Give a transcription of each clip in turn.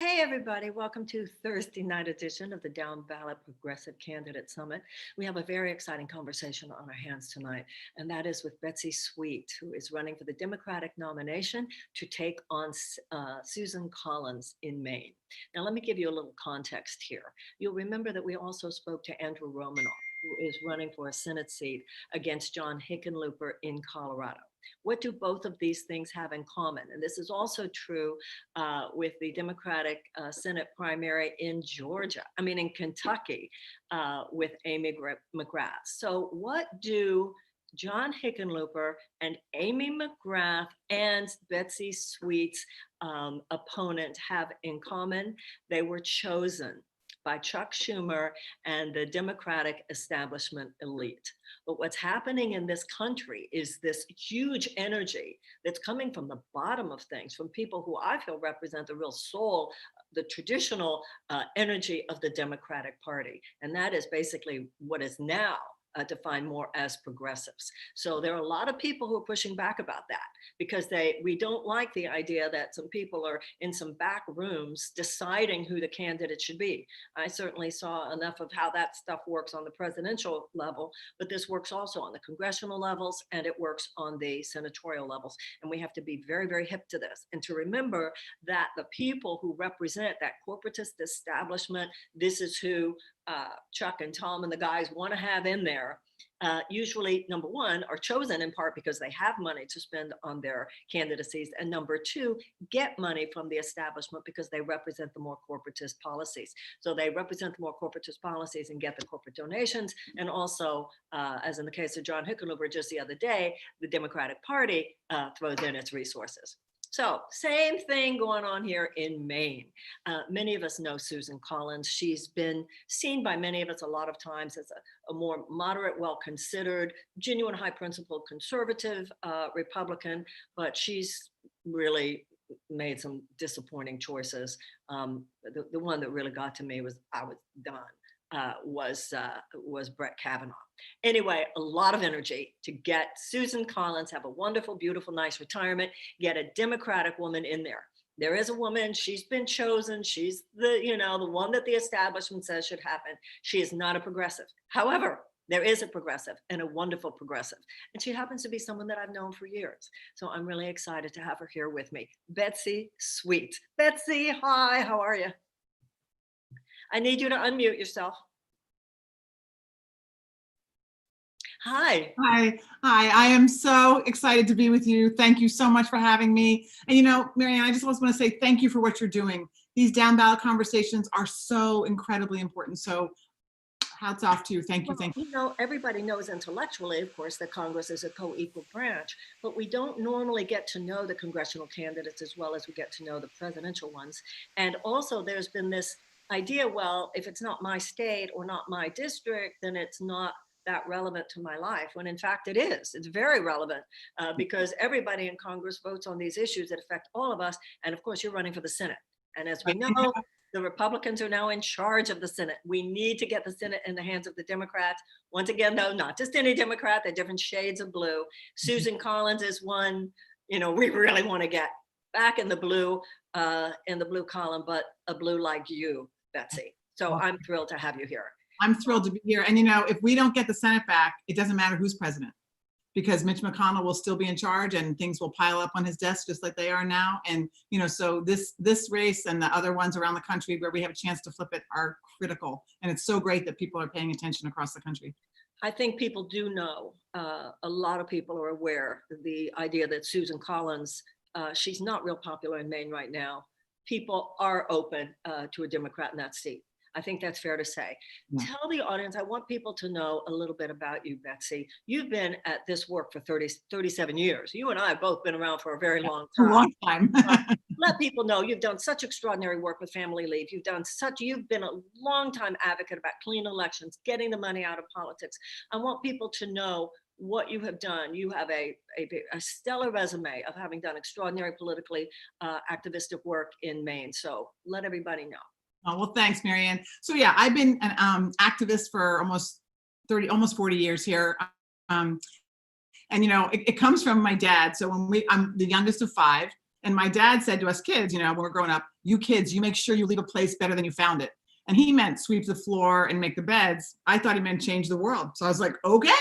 Hey, everybody, welcome to Thursday night edition of the Down-Ballot Progressive Candidate Summit. We have a very exciting conversation on our hands tonight, and that is with Betsy Sweet, who is running for the Democratic nomination to take on Susan Collins in Maine. Now, let me give you a little context here. You'll remember that we also spoke to Andrew Romanoff, who is running for a Senate seat against John Hickenlooper in Colorado. What do both of these things have in common? And this is also true with the Democratic Senate primary in in Kentucky, with Amy McGrath. So, what do John Hickenlooper and Amy McGrath and Betsy Sweet's opponent have in common? They were chosen by Chuck Schumer and the Democratic establishment elite. But what's happening in this country is this huge energy that's coming from the bottom of things, from people who I feel represent the real soul, the traditional energy of the Democratic Party. And that is basically what is now defined more as progressives. So there are a lot of people who are pushing back about that because we don't like the idea that some people are in some back rooms deciding who the candidate should be. I certainly saw enough of how that stuff works on the presidential level, but this works also on the congressional levels and it works on the senatorial levels. And we have to be very, very hip to this and to remember that the people who represent that corporatist establishment, this is who Chuck and Tom and the guys want to have in there, usually, number one, are chosen in part because they have money to spend on their candidacies, and number two, get money from the establishment because they represent the more corporatist policies. So they represent the more corporatist policies and get the corporate donations. And also, as in the case of John Hickenlooper just the other day, the Democratic Party throws in its resources. So same thing going on here in Maine. Many of us know Susan Collins. She's been seen by many of us a lot of times as a more moderate, well-considered, genuine high-principled conservative Republican, but she's really made some disappointing choices. The one that really got to me was I was done. Was Brett Kavanaugh. Anyway, a lot of energy to get Susan Collins, have a wonderful, beautiful, nice retirement, get a Democratic woman in there. There is a woman, she's been chosen, she's the one that the establishment says should happen. She is not a progressive. However, there is a progressive and a wonderful progressive. And she happens to be someone that I've known for years. So I'm really excited to have her here with me. Betsy Sweet. Betsy, hi, how are you? I need you to unmute yourself. Hi. Hi. I am so excited to be with you. Thank you so much for having me. And Marianne, I just want to say thank you for what you're doing. These down ballot conversations are so incredibly important. So hats off to you. Thank you. Thank you. Everybody knows intellectually, of course, that Congress is a co-equal branch, but we don't normally get to know the congressional candidates as well as we get to know the presidential ones. And also there's been this idea, well, if it's not my state or not my district, then it's not that relevant to my life, when in fact it is. It's very relevant because everybody in Congress votes on these issues that affect all of us. And of course, you're running for the Senate. And as we know, the Republicans are now in charge of the Senate. We need to get the Senate in the hands of the Democrats. Once again, though, not just any Democrat, they're different shades of blue. Susan Collins is one, we really want to get back in the blue column, but a blue like you, Betsy. So I'm thrilled to have you here. I'm thrilled to be here. And if we don't get the Senate back, it doesn't matter who's president, because Mitch McConnell will still be in charge and things will pile up on his desk just like they are now. And, so this race and the other ones around the country where we have a chance to flip it are critical. And it's so great that people are paying attention across the country. I think people do know, a lot of people are aware of the idea that Susan Collins, she's not real popular in Maine right now. People are open to a Democrat in that seat. I think that's fair to say. Yeah. Tell the audience, I want people to know a little bit about you, Betsy. You've been at this work for 37 years. You and I have both been around for a very long time. A long time. Let people know you've done such extraordinary work with Family Leave. You've been a long time advocate about clean elections, getting the money out of politics. I want people to know what you have done. You have a stellar resume of having done extraordinary politically activistic work in Maine. So let everybody know. Oh, well, thanks, Marianne. So yeah, I've been an activist for almost 40 years here. And it comes from my dad. So I'm the youngest of 5. And my dad said to us kids, you know, when we're growing up, you kids, you make sure you leave a place better than you found it. And he meant sweep the floor and make the beds. I thought he meant change the world. So I was like, okay.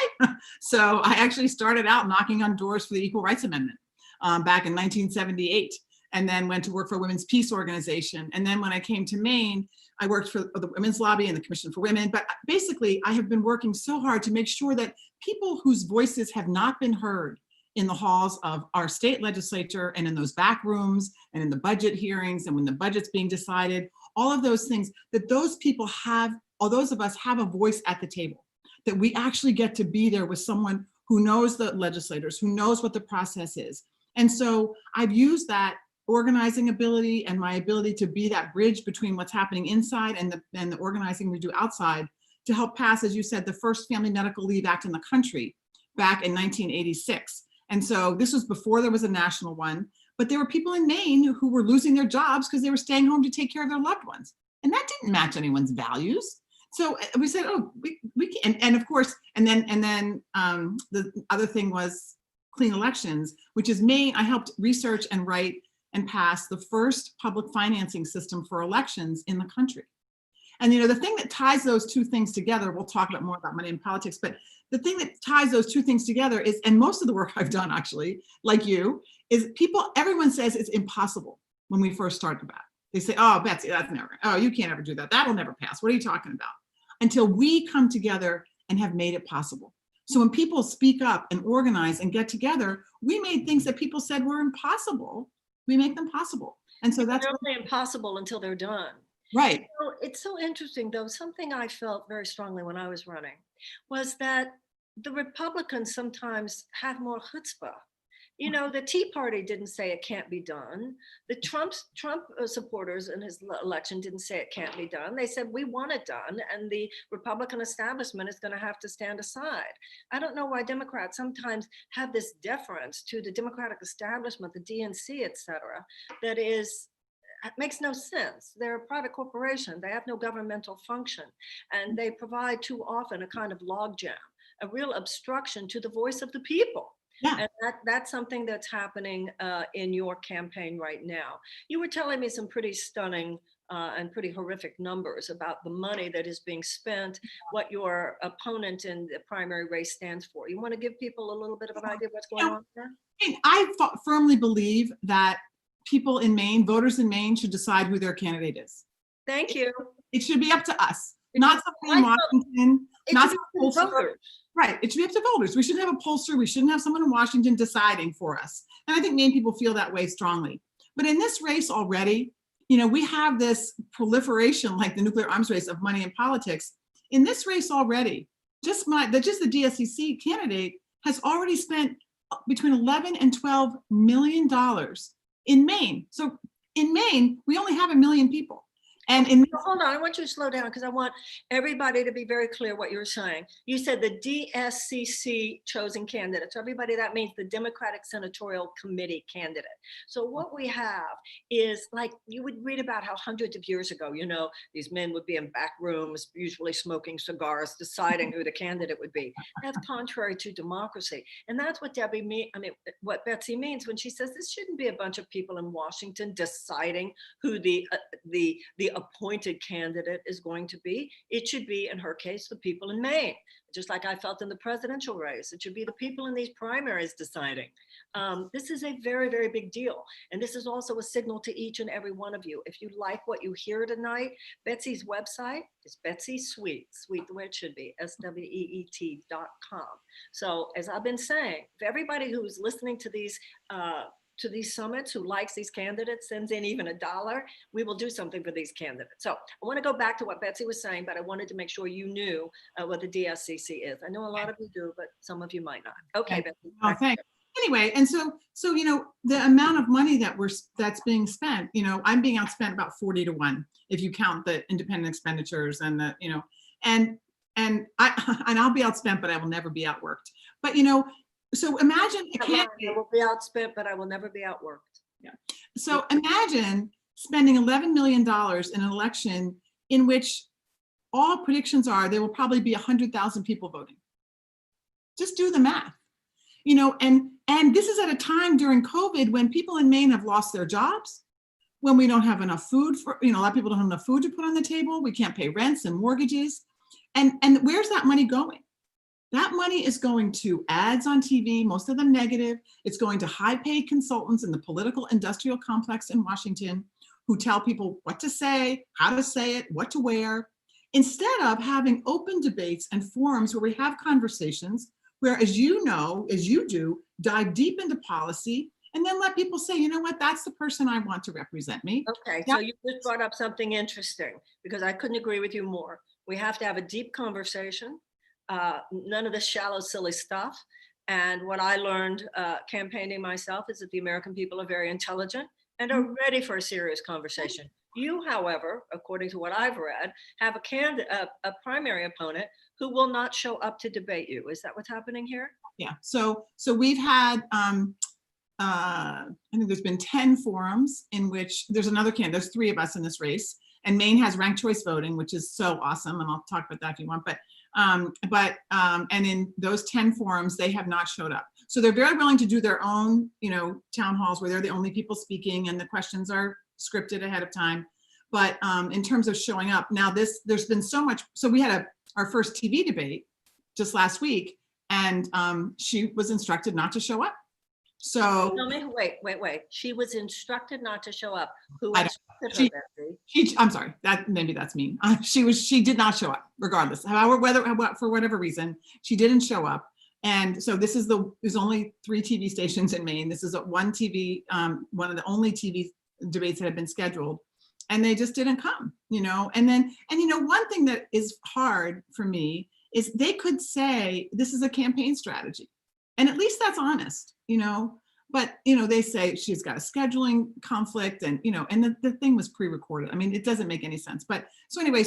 So I actually started out knocking on doors for the Equal Rights Amendment back in 1978, and then went to work for a women's peace organization. And then when I came to Maine, I worked for the Women's Lobby and the Commission for Women. But basically, I have been working so hard to make sure that people whose voices have not been heard in the halls of our state legislature and in those back rooms and in the budget hearings and when the budget's being decided, all of those things, that those people have, or those of us have a voice at the table, that we actually get to be there with someone who knows the legislators, who knows what the process is. And so I've used that organizing ability and my ability to be that bridge between what's happening inside and the organizing we do outside to help pass, as you said, the first Family Medical Leave Act in the country back in 1986. And so this was before there was a national one, but there were people in Maine who were losing their jobs because they were staying home to take care of their loved ones. And that didn't match anyone's values. So we said, oh, we can, and of course, and then the other thing was clean elections, which is Maine. I helped research and write and pass the first public financing system for elections in the country. And you know, the thing that ties those two things together, we'll talk about more about money in politics, but the thing that ties those two things together is, and most of the work I've done actually, like you, is everyone says it's impossible when we first started about it. They say, oh, Betsy, that's never, oh, you can't ever do that. That'll never pass. What are you talking about? Until we come together and have made it possible. So when people speak up and organize and get together, we made things that people said were impossible, we make them possible. And so that's only impossible until they're done. Right. You know, it's so interesting though, something I felt very strongly when I was running was that the Republicans sometimes have more chutzpah. You know, the Tea Party didn't say it can't be done. The Trump supporters in his election didn't say it can't be done. They said, we want it done, and the Republican establishment is going to have to stand aside. I don't know why Democrats sometimes have this deference to the Democratic establishment, the DNC, et cetera, that is, makes no sense. They're a private corporation. They have no governmental function, and they provide too often a kind of logjam, a real obstruction to the voice of the people. Yeah. And that's something that's happening in your campaign right now. You were telling me some pretty stunning and pretty horrific numbers about the money that is being spent, what your opponent in the primary race stands for. You want to give people a little bit of an idea of what's going on there? I firmly believe that people in Maine, voters in Maine, should decide who their candidate is. Thank you. It should be up to us, not somebody in Washington, not voters. Right. It should be up to voters. We shouldn't have a pollster. We shouldn't have someone in Washington deciding for us. And I think Maine people feel that way strongly. But in this race already, you know, we have this proliferation, like the nuclear arms race, of money in politics. In this race already, just the DSCC candidate has already spent between 11 and 12 million dollars in Maine. So in Maine, we only have 1 million people. And hold on, I want you to slow down because I want everybody to be very clear what you're saying. You said the DSCC chosen candidate. So everybody, that means the Democratic Senatorial Committee candidate. So what we have is, like, you would read about how hundreds of years ago, you know, these men would be in back rooms, usually smoking cigars, deciding who the candidate would be. That's contrary to democracy. And that's what what Betsy means when she says this shouldn't be a bunch of people in Washington deciding who the appointed candidate is going to be. It should be, in her case, the people in Maine. Just like I felt in the presidential race, it should be the people in these primaries deciding. This is a very, very big deal. And this is also a signal to each and every one of you. If you like what you hear tonight, Betsy's website is Betsy Sweet the way it should be, SWEET.com. So as I've been saying, if everybody who's listening to these summits, who likes these candidates, sends in even $1, we will do something for these candidates. So I want to go back to what Betsy was saying, but I wanted to make sure you knew what the DSCC is. I know a lot of you do, but some of you might not. Okay, Betsy. Oh, thanks. Anyway, and so you know, the amount of money that's being spent, you know, I'm being outspent about 40-1 if you count the independent expenditures and the, you know, and I'll be outspent, but I will never be outworked. But you know, so imagine a candidate. I will be outspent, but I will never be outworked. Yeah. So imagine spending $11 million in an election in which all predictions are there will probably be 100,000 people voting. Just do the math, you know, and And this is at a time during COVID when people in Maine have lost their jobs, when we don't have enough food for, a lot of people don't have enough food to put on the table. We can't pay rents and mortgages. And where's that money going? That money is going to ads on TV, most of them negative. It's going to high-paid consultants in the political industrial complex in Washington who tell people what to say, how to say it, what to wear, instead of having open debates and forums where we have conversations where, as you do, dive deep into policy and then let people say, you know what, that's the person I want to represent me. Okay, so you just brought up something interesting because I couldn't agree with you more. We have to have a deep conversation, none of this shallow, silly stuff. And what I learned campaigning myself is that the American people are very intelligent and are ready for a serious conversation. You, however, according to what I've read, have a primary opponent who will not show up to debate you. Is that what's happening here? Yeah. So we've had, I think there's been 10 forums in which there's another candidate. There's 3 of us in this race, and Maine has ranked choice voting, which is so awesome. And I'll talk about that if you want. And in those 10 forums, they have not showed up. So they're very willing to do their own, town halls where they're the only people speaking and the questions are scripted ahead of time. But in terms of showing up, now there's been so much. So we had our first TV debate just last week, and she was instructed not to show up. So tell me, wait. She was instructed not to show up. Who instructed her, Betsy? I'm sorry, maybe that's mean. She did not show up, regardless. However, for whatever reason, she didn't show up. And so there's only 3 TV stations in Maine. This is one of the only TV debates that have been scheduled, and they just didn't come. And one thing that is hard for me is they could say this is a campaign strategy, and at least that's honest. But they say she's got a scheduling conflict, and and the thing was pre-recorded. I mean, it doesn't make any sense. But so anyway,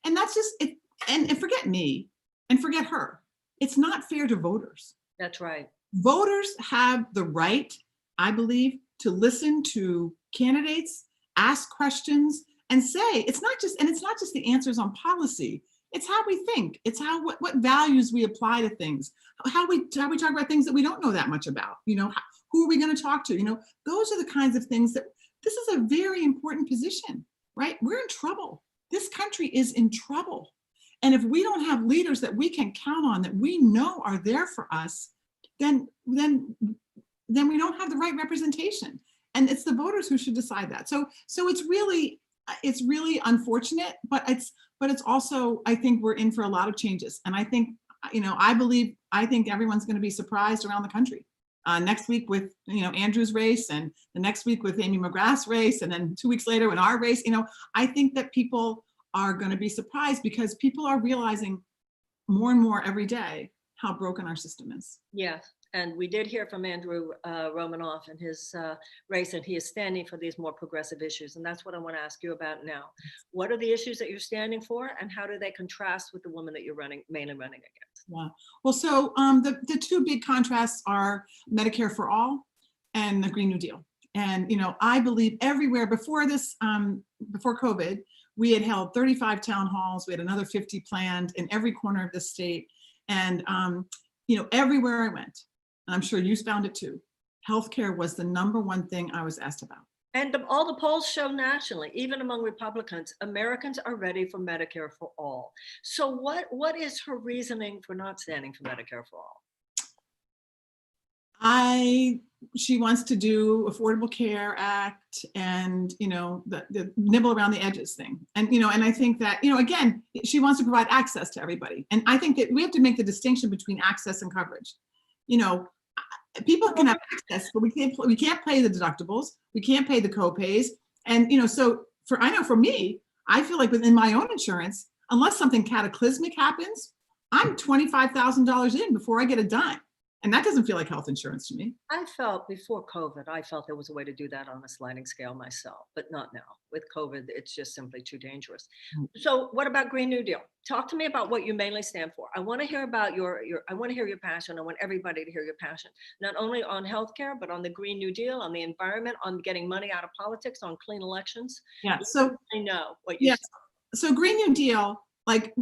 and that's just it. And forget me and forget her. It's not fair to voters. That's right. Voters have the right, I believe, to listen to candidates, ask questions, and say it's not just the answers on policy. It's how we think. It's what values we apply to things. How we talk about things that we don't know that much about. Who are we going to talk to? Those are the kinds of things that this is a very important position, right? We're in trouble. This country is in trouble. And if we don't have leaders that we can count on, that we know are there for us, then we don't have the right representation. And it's the voters who should decide that. So it's really unfortunate, but it's also, I think we're in for a lot of changes. And I think, I think everyone's going to be surprised around the country. Next week with, Andrew's race, and the next week with Amy McGrath's race, and then 2 weeks later in our race, I think that people are going to be surprised because people are realizing more and more every day how broken our system is. Yes. And we did hear from Andrew Romanoff in his race, and he is standing for these more progressive issues. And that's what I want to ask you about now. What are the issues that you're standing for, and how do they contrast with the woman that you're mainly running against? Yeah. Well, so the 2 big contrasts are Medicare for all and the Green New Deal. And, I believe everywhere before COVID, we had held 35 town halls. We had another 50 planned in every corner of the state. And, everywhere I went, and I'm sure you found it too, healthcare was the number one thing I was asked about. And all the polls show nationally, even among Republicans, Americans are ready for Medicare for all. So what is her reasoning for not standing for Medicare for all? She wants to do Affordable Care Act and, the nibble around the edges thing. And, and I think that, again, she wants to provide access to everybody. And I think that we have to make the distinction between access and coverage. People can have access, but we can't pay the deductibles. We can't pay the co-pays. And, so for me, I feel like within my own insurance, unless something cataclysmic happens, I'm $25,000 in before I get a dime. And that doesn't feel like health insurance to me. I felt before COVID, there was a way to do that on a sliding scale myself, but not now. With COVID, it's just simply too dangerous. So what about Green New Deal? Talk to me about what you mainly stand for. I want to hear about I want to hear your passion. I want everybody to hear your passion, not only on healthcare, but on the Green New Deal, on the environment, on getting money out of politics, on clean elections. Yeah. So I know what you said. So Green New Deal, I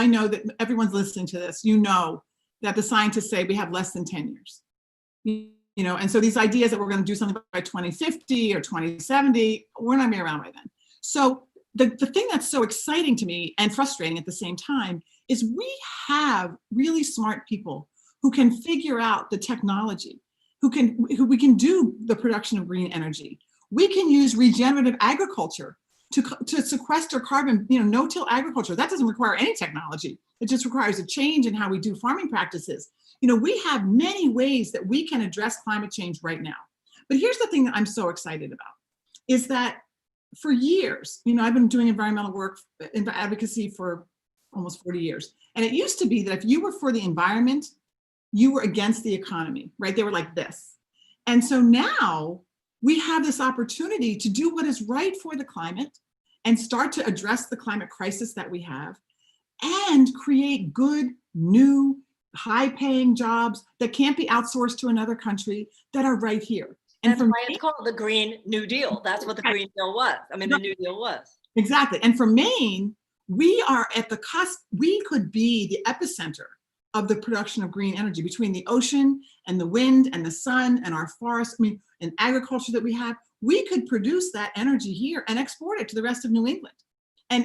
know that everyone's listening to this, that the scientists say we have less than 10 years. And so these ideas that we're going to do something by 2050 or 2070, we're not going to be around by then. So the thing that's so exciting to me and frustrating at the same time is we have really smart people who can figure out the technology, who we can do the production of green energy. We can use regenerative agriculture to sequester carbon, no-till agriculture. That doesn't require any technology. It just requires a change in how we do farming practices. We have many ways that we can address climate change right now. But here's the thing that I'm so excited about, is that for years, I've been doing environmental work in advocacy for almost 40 years. And it used to be that if you were for the environment, you were against the economy, right? They were like this. And so now we have this opportunity to do what is right for the climate and start to address the climate crisis that we have and create good, new, high-paying jobs that can't be outsourced to another country that are right here. And that's why it's called the Green New Deal. That's what the Green Deal was. I mean, the New Deal was. Exactly. And for Maine, we are at the cusp. We could be the epicenter of the production of green energy between the ocean and the wind and the sun and our forests, and agriculture that we have. We could produce that energy here and export it to the rest of New England. And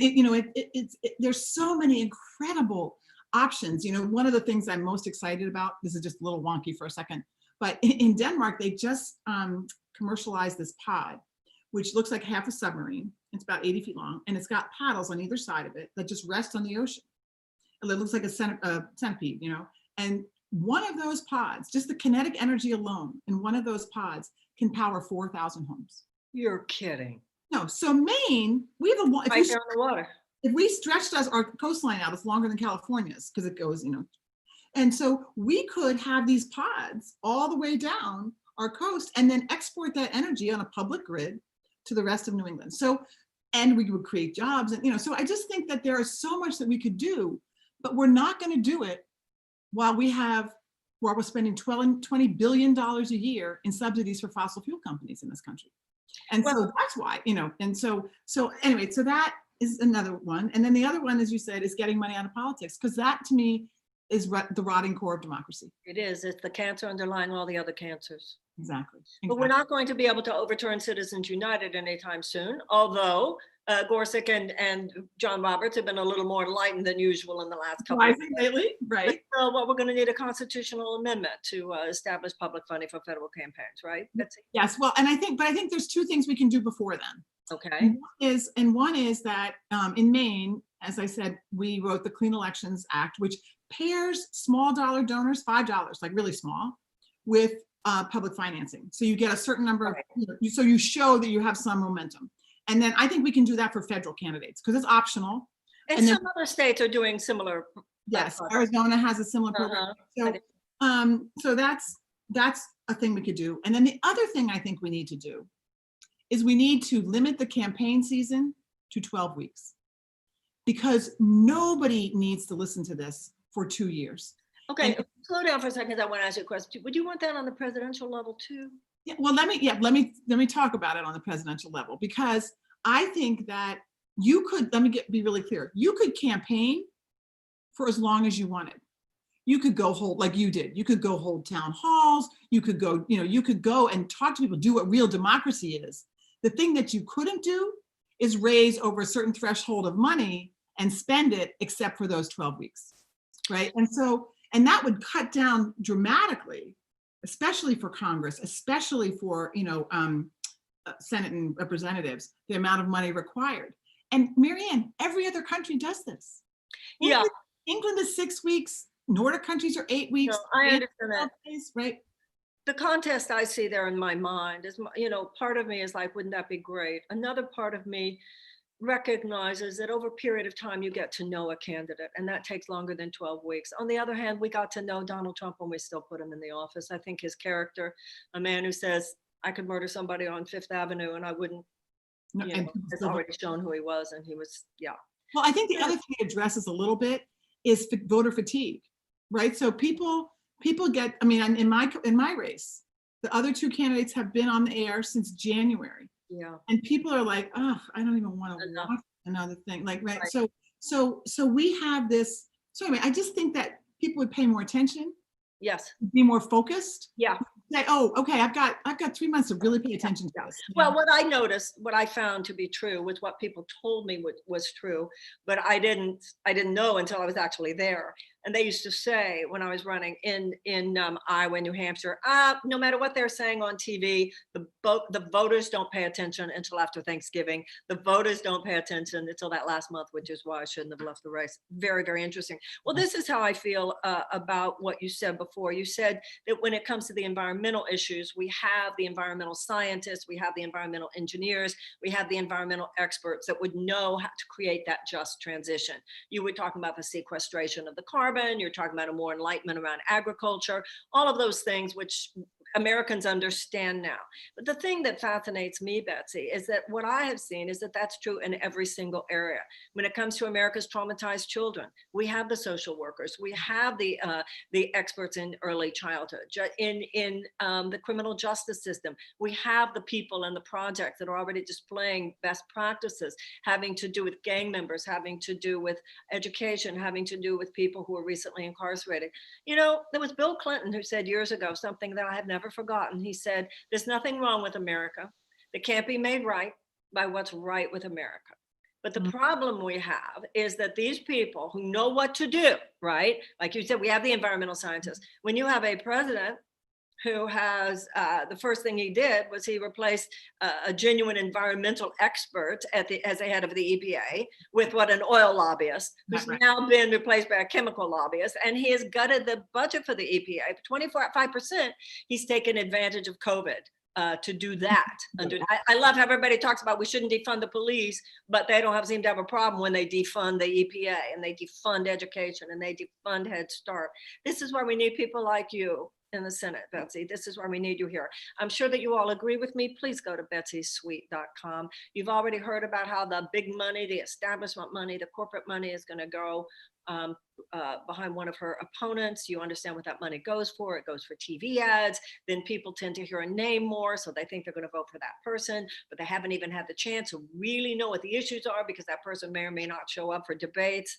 there's so many incredible options. One of the things I'm most excited about, this is just a little wonky for a second, but in Denmark, they just commercialized this pod, which looks like half a submarine. It's about 80 feet long, and it's got paddles on either side of it that just rest on the ocean. It looks like a centipede, and one of those pods, just the kinetic energy alone in one of those pods can power 4,000 homes. You're kidding. No, so Maine, we have right there on the water. If we stretched our coastline out, it's longer than California's because it goes, and so we could have these pods all the way down our coast and then export that energy on a public grid to the rest of New England. So, and we would create jobs, and so I just think that there is so much that we could do, but we're not going to do it while we're spending $20 billion a year in subsidies for fossil fuel companies in this country. And so that's why, and so anyway, so that is another one. And then the other one, as you said, is getting money out of politics, because that to me is the rotting core of democracy. It is. It's the cancer underlying all the other cancers. Exactly. But we're not going to be able to overturn Citizens United anytime soon, although Gorsuch and John Roberts have been a little more enlightened than usual in the last couple of years. Lately, right? So what we're going to need a constitutional amendment to establish public funding for federal campaigns, right, Betsy? Yes. Well, and I think there's two things we can do before then. Okay. One is that in Maine, as I said, we wrote the Clean Elections Act, which pairs small dollar donors, $5, like really small, with public financing. So you get a certain number of, so you show that you have some momentum. And then I think we can do that for federal candidates because it's optional. And some other states are doing similar. Yes, Arizona has a similar program. So that's a thing we could do. And then the other thing I think we need to do is we need to limit the campaign season to 12 weeks, because nobody needs to listen to this for 2 years. Okay, slow down for a second. I want to ask you a question. Would you want that on the presidential level too? Yeah, well, let me talk about it on the presidential level, because I think that you could, be really clear. You could campaign for as long as you wanted. You could go hold, like you did, you could go hold town halls. You could go, you could go and talk to people, do what real democracy is. The thing that you couldn't do is raise over a certain threshold of money and spend it except for those 12 weeks, right? And that would cut down dramatically, especially for Congress, especially for, Senate and representatives, the amount of money required. And Marianne, every other country does this. England is 6 weeks. Nordic countries are 8 weeks. No, I understand that. Days, right? The contest I see there in my mind is, part of me is like, wouldn't that be great? Another part of me recognizes that over a period of time, you get to know a candidate, and that takes longer than 12 weeks. On the other hand, we got to know Donald Trump when we still put him in the office. I think his character, a man who says, I could murder somebody on Fifth Avenue and I wouldn't, has already shown who he was, and he was, Well, I think the other thing it addresses a little bit is voter fatigue, right? So people get, in my race, the other two candidates have been on the air since January. Yeah. And people are like, oh, I don't even want to watch another thing. Like, right. So we have this. So anyway, I just think that people would pay more attention. Yes. Be more focused. Yeah. say, oh, okay, I've got 3 months to really pay attention to Yeah. this. Well, what I noticed, what I found to be true was what people told me was true, but I didn't know until I was actually there. And they used to say when I was running in Iowa and New Hampshire, no matter what they're saying on TV, the voters don't pay attention until after Thanksgiving. The voters don't pay attention until that last month, which is why I shouldn't have left the race. Very, very interesting. Well, this is how I feel about what you said before. You said that when it comes to the environmental issues, we have the environmental scientists, we have the environmental engineers, we have the environmental experts that would know how to create that just transition. You were talking about the sequestration of the carbon, you're talking about a more enlightenment around agriculture, all of those things which Americans understand now. But the thing that fascinates me, Betsy, is that what I have seen is that that's true in every single area. When it comes to America's traumatized children, we have the social workers, we have the experts in early childhood, in the criminal justice system. We have the people and the projects that are already displaying best practices, having to do with gang members, having to do with education, having to do with people who are recently incarcerated. You know, there was Bill Clinton who said years ago something that I have never forgotten. He said, there's nothing wrong with America that can't be made right by what's right with America. But the problem we have is that these people who know what to do, right? Like you said, we have the environmental scientists. When you have a president who has, the first thing he did was he replaced a genuine environmental expert as the head of the EPA with an oil lobbyist, who's now been replaced by a chemical lobbyist, and he has gutted the budget for the EPA. 25%, he's taken advantage of COVID to do that. I love how everybody talks about we shouldn't defund the police, but they don't seem to have a problem when they defund the EPA and they defund education and they defund Head Start. This is why we need people like you in the Senate, Betsy. This is why we need you here. I'm sure that you all agree with me. Please go to betsysweet.com. You've already heard about how the big money, the establishment money, the corporate money is going to go behind one of her opponents. You understand what that money goes for. It goes for TV ads. Then people tend to hear a name more, so they think they're going to vote for that person, but they haven't even had the chance to really know what the issues are because that person may or may not show up for debates.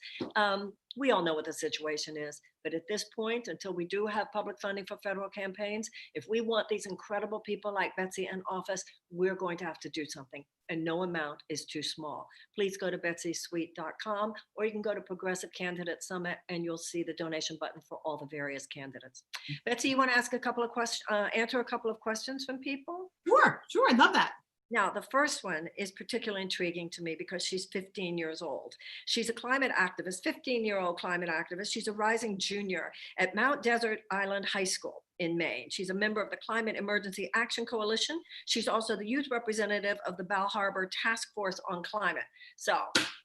We all know what the situation is, but at this point, until we do have public funding for federal campaigns, if we want these incredible people like Betsy in office, we're going to have to do something, and no amount is too small. Please go to betsysweet.com, or you can go to Progressive Candidate Summit and you'll see the donation button for all the various candidates. Betsy, you want to ask a couple of questions, answer a couple of questions from people? Sure, I'd love that. Now, the first one is particularly intriguing to me because she's 15 years old. She's a climate activist, 15-year-old climate activist. She's a rising junior at Mount Desert Island High School in Maine. She's a member of the Climate Emergency Action Coalition. She's also the youth representative of the Bal Harbour Task Force on Climate. So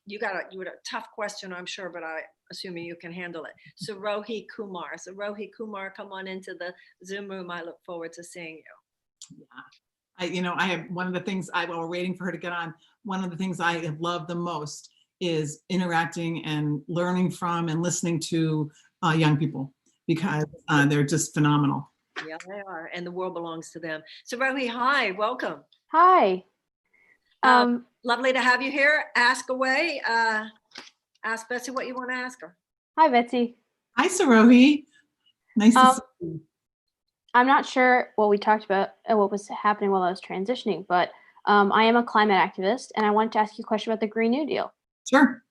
you had a tough question, I'm sure, but I'm assuming you can handle it. Sarohi Kumar. Sarohi Kumar, come on into the Zoom room. I look forward to seeing you. Yeah. I have one of the things while we're waiting for her to get on, one of the things I have loved the most is interacting and learning from and listening to young people, because they're just phenomenal. Yeah, they are, and the world belongs to them. So Rohi, hi, welcome. Hi. Lovely to have you here. Ask away. Ask Betsy what you want to ask her. Hi, Betsy. Hi, Sarohi. Nice to see you. I'm not sure what we talked about and what was happening while I was transitioning, but I am a climate activist, and I wanted to ask you a question about the Green New Deal. Sure.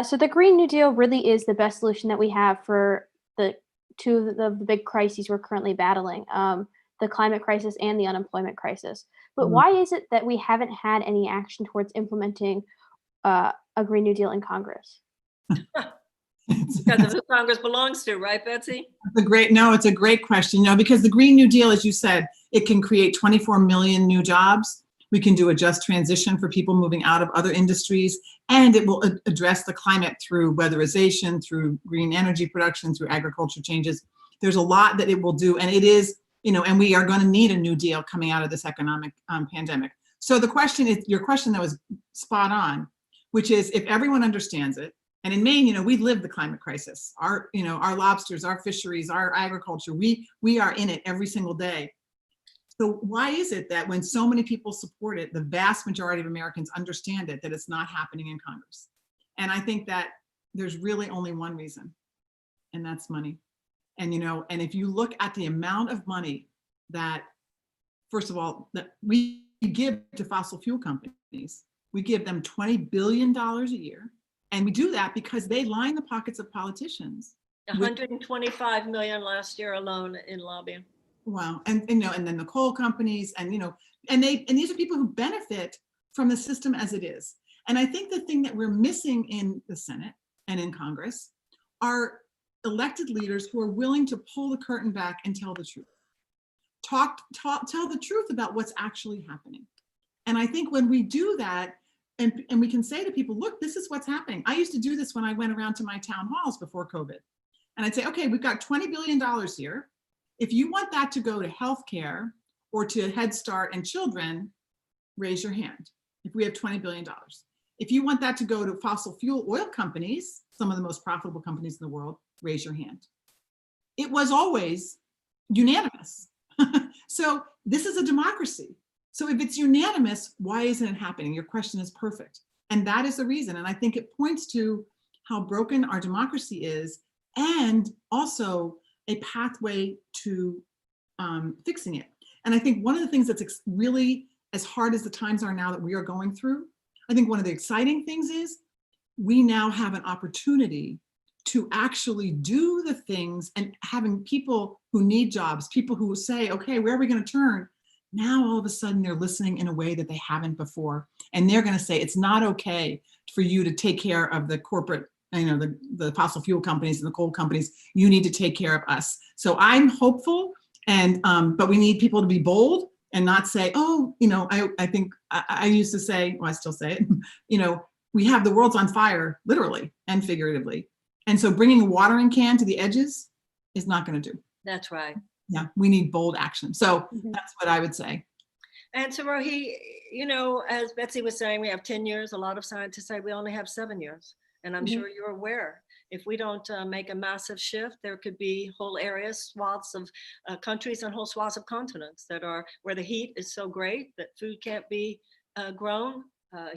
So the Green New Deal really is the best solution that we have for the two of the big crises we're currently battling, the climate crisis and the unemployment crisis. But why is it that we haven't had any action towards implementing a Green New Deal in Congress? Because of who Congress belongs to, right, Betsy? It's a great question. Because the Green New Deal, as you said, it can create 24 million new jobs. We can do a just transition for people moving out of other industries, and it will address the climate through weatherization, through green energy production, through agriculture changes. There's a lot that it will do, and it is, and we are going to need a new deal coming out of this economic pandemic. So the question is, your question that was spot on, which is if everyone understands it. And in Maine, we live the climate crisis. Our lobsters, our fisheries, our agriculture, we are in it every single day. So why is it that when so many people support it, the vast majority of Americans understand it, that it's not happening in Congress? And I think that there's really only one reason, and that's money. And, and if you look at the amount of money that, first of all, that we give to fossil fuel companies. We give them $20 billion a year. And we do that because they line the pockets of politicians. 125 million last year alone in lobbying. Wow. And then the coal companies and these are people who benefit from the system as it is. And I think the thing that we're missing in the Senate and in Congress are elected leaders who are willing to pull the curtain back and tell the truth. Tell the truth about what's actually happening. And I think when we do that, and we can say to people, look, this is what's happening. I used to do this when I went around to my town halls before COVID. And I'd say, okay, we've got $20 billion here. If you want that to go to healthcare or to Head Start and children, raise your hand. If we have $20 billion. If you want that to go to fossil fuel oil companies, some of the most profitable companies in the world, raise your hand. It was always unanimous. So this is a democracy. So if it's unanimous, why isn't it happening? Your question is perfect. And that is the reason. And I think it points to how broken our democracy is, and also a pathway to fixing it. And I think one of the things that's really, as hard as the times are now that we are going through, I think one of the exciting things is we now have an opportunity to actually do the things, and having people who need jobs, people who say, okay, where are we going to turn? Now, all of a sudden, they're listening in a way that they haven't before. And they're going to say, it's not okay for you to take care of the corporate, the fossil fuel companies and the coal companies. You need to take care of us. So I'm hopeful, and but we need people to be bold and not say, oh, I think I used to say, well, I still say it, we have the world's on fire, literally and figuratively. And so bringing a watering can to the edges is not going to do. That's right. Yeah, we need bold action. So that's what I would say. And so, Rohi, as Betsy was saying, we have 10 years. A lot of scientists say we only have 7 years. And I'm sure you're aware, if we don't make a massive shift, there could be whole areas, swaths of countries and whole swaths of continents that are where the heat is so great that food can't be grown.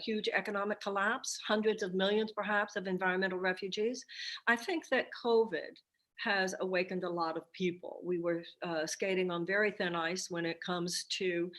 Huge economic collapse, hundreds of millions perhaps of environmental refugees. I think that COVID has awakened a lot of people. We were skating on very thin ice when it comes to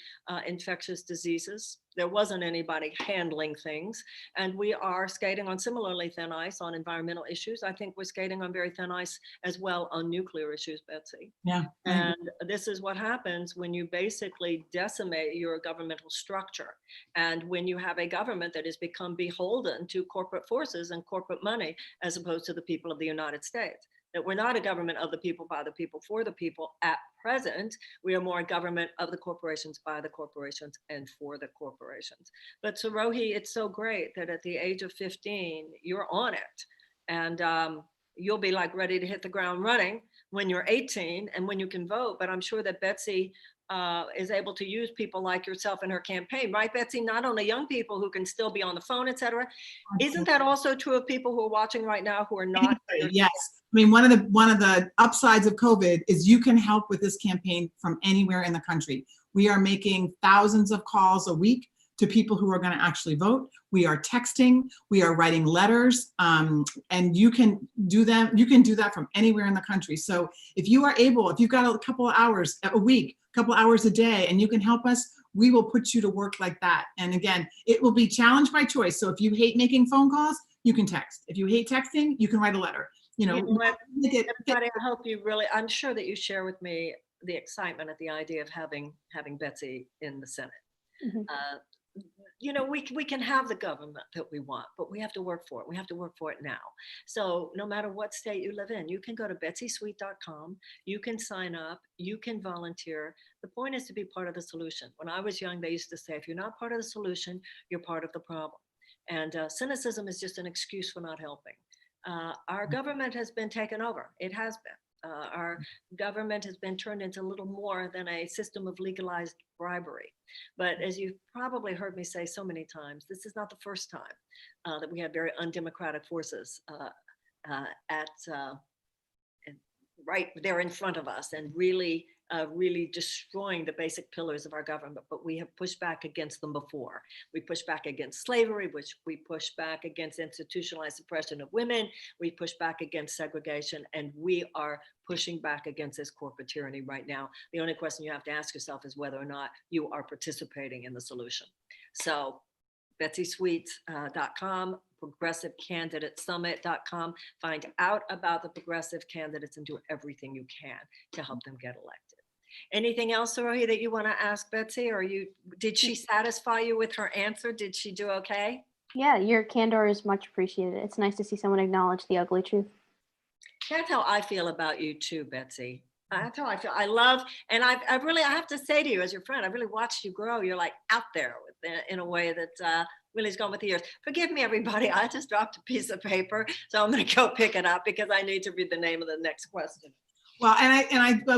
infectious diseases. There wasn't anybody handling things. And we are skating on similarly thin ice on environmental issues. I think we're skating on very thin ice as well on nuclear issues, Betsy. Yeah. And this is what happens when you basically decimate your governmental structure. And when you have a government that has become beholden to corporate forces and corporate money, as opposed to the people of the United States. That we're not a government of the people, by the people, for the people at present. We are more a government of the corporations, by the corporations, and for the corporations. But Sarohi, it's so great that at the age of 15, you're on it. And you'll be like ready to hit the ground running when you're 18 and when you can vote. But I'm sure that Betsy is able to use people like yourself in her campaign, right, Betsy? Not only young people who can still be on the phone, et cetera. Isn't that also true of people who are watching right now who are not? Yes. I mean, one of the upsides of COVID is you can help with this campaign from anywhere in the country. We are making thousands of calls a week to people who are going to actually vote. We are texting, we are writing letters, and you can do them. You can do that from anywhere in the country. So if you are able, if you've got a couple of hours a week, a couple of hours a day, and you can help us, we will put you to work like that. And again, it will be challenge by choice. So if you hate making phone calls, you can text. If you hate texting, you can write a letter. Everybody, I hope you really, I'm sure that you share with me the excitement at the idea of having Betsy in the Senate. We can have the government that we want, but we have to work for it. We have to work for it now. So no matter what state you live in, you can go to betsysweet.com. You can sign up. You can volunteer. The point is to be part of the solution. When I was young, they used to say, if you're not part of the solution, you're part of the problem. And cynicism is just an excuse for not helping. Our government has been taken over. It has been. Our government has been turned into little more than a system of legalized bribery. But as you've probably heard me say so many times, this is not the first time that we have very undemocratic forces right there in front of us and really, really destroying the basic pillars of our government. But we have pushed back against them before. We pushed back against slavery, which we pushed back against institutionalized suppression of women. We pushed back against segregation, and we are pushing back against this corporate tyranny right now. The only question you have to ask yourself is whether or not you are participating in the solution. So betsysweet.com, progressivecandidatesummit.com. Find out about the progressive candidates and do everything you can to help them get elected. Anything else, Rohi, that you want to ask Betsy? Or did she satisfy you with her answer? Did she do okay? Yeah, your candor is much appreciated. It's nice to see someone acknowledge the ugly truth. That's how I feel about you too, Betsy. That's how I feel. I love, and I have to say to you as your friend, I really watched you grow. You're like out there in a way that really has gone with the years. Forgive me, everybody. I just dropped a piece of paper, so I'm going to go pick it up because I need to read the name of the next question. Well,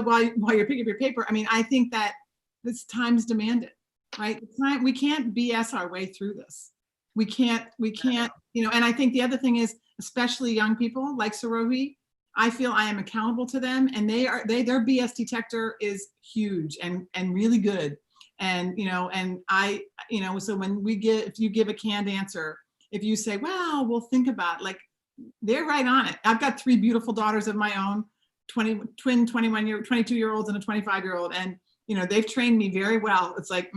while you're picking up your paper, I mean, I think that this time's demanded, right? We can't BS our way through this. We can't, and I think the other thing is, especially young people like Sarohi, I feel I am accountable to them, and their BS detector is huge and really good. And, so when if you give a canned answer, if you say, well, we'll think about it, like, they're right on it. I've got 3 beautiful daughters of my own, twin 22-year-olds and a 25-year-old. And, they've trained me very well. It's like,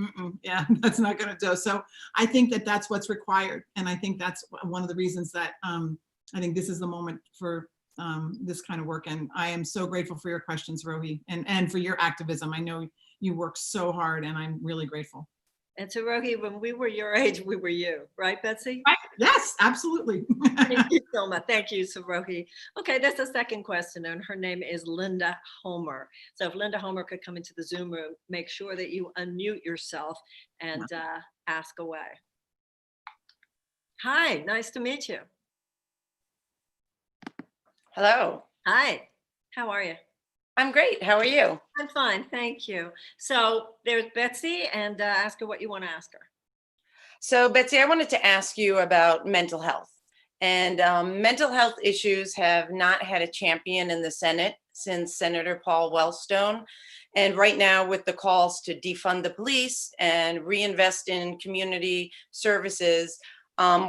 yeah, that's not going to do. So I think that that's what's required. And I think that's one of the reasons that I think this is the moment for this kind of work. And I am so grateful for your questions, Rohi, and for your activism. I know you work so hard, and I'm really grateful. And so, Rohi, when we were your age, we were you, right, Betsy? Right. Yes, absolutely. Thank you so much. Thank you, Sarohi. Okay, that's the second question, and her name is Linda Homer. So if Linda Homer could come into the Zoom room, make sure that you unmute yourself and ask away. Hi, nice to meet you. Hello. Hi, how are you? I'm great. How are you? I'm fine, thank you. So there's Betsy, and ask her what you want to ask her. So, Betsy, I wanted to ask you about mental health. And mental health issues have not had a champion in the Senate since Senator Paul Wellstone. And right now, with the calls to defund the police and reinvest in community services,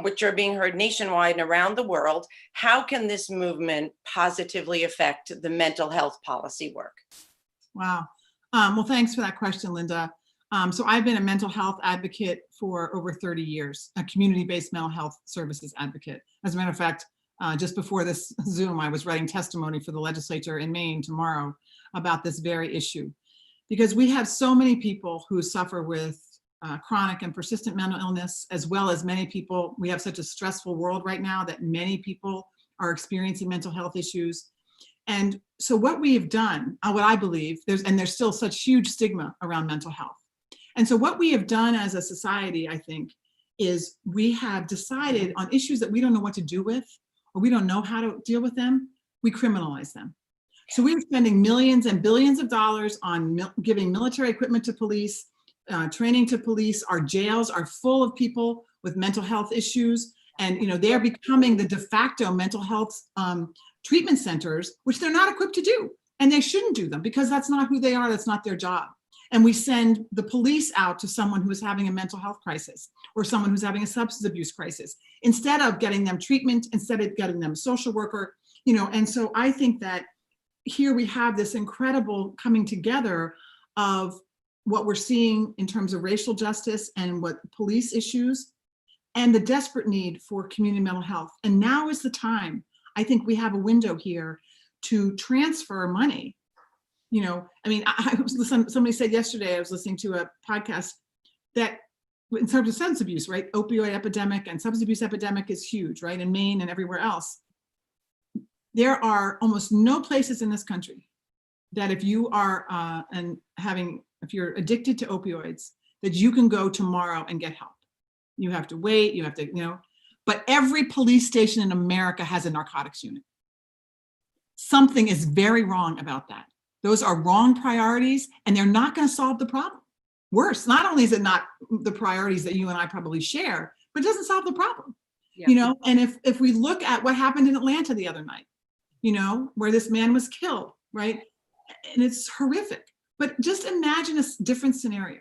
which are being heard nationwide and around the world, how can this movement positively affect the mental health policy work? Wow. Well, thanks for that question, Linda. So I've been a mental health advocate for over 30 years, a community-based mental health services advocate. As a matter of fact, just before this Zoom, I was writing testimony for the legislature in Maine tomorrow about this very issue, because we have so many people who suffer with chronic and persistent mental illness, as well as many people. We have such a stressful world right now that many people are experiencing mental health issues. And so what we have done, what I believe, there's still such huge stigma around mental health. And so what we have done as a society, I think, is we have decided on issues that we don't know what to do with, or we don't know how to deal with them, we criminalize them. So we're spending millions and billions of dollars on giving military equipment to police, training to police. Our jails are full of people with mental health issues, and they're becoming the de facto mental health treatment centers, which they're not equipped to do, and they shouldn't do them because that's not who they are. That's not their job. And we send the police out to someone who is having a mental health crisis or someone who's having a substance abuse crisis, instead of getting them treatment, instead of getting them a social worker. And so I think that here we have this incredible coming together of what we're seeing in terms of racial justice and what police issues, and the desperate need for community mental health. And now is the time. I think we have a window here to transfer money. Somebody said yesterday, I was listening to a podcast, that in terms of substance abuse, right? Opioid epidemic and substance abuse epidemic is huge, right? In Maine and everywhere else. There are almost no places in this country that if you are if you're addicted to opioids, that you can go tomorrow and get help. You have to wait, you have to, but every police station in America has a narcotics unit. Something is very wrong about that. Those are wrong priorities, and they're not going to solve the problem. Worse, not only is it not the priorities that you and I probably share, but it doesn't solve the problem. Yeah. And if we look at what happened in Atlanta the other night, where this man was killed, right? And it's horrific. But just imagine a different scenario.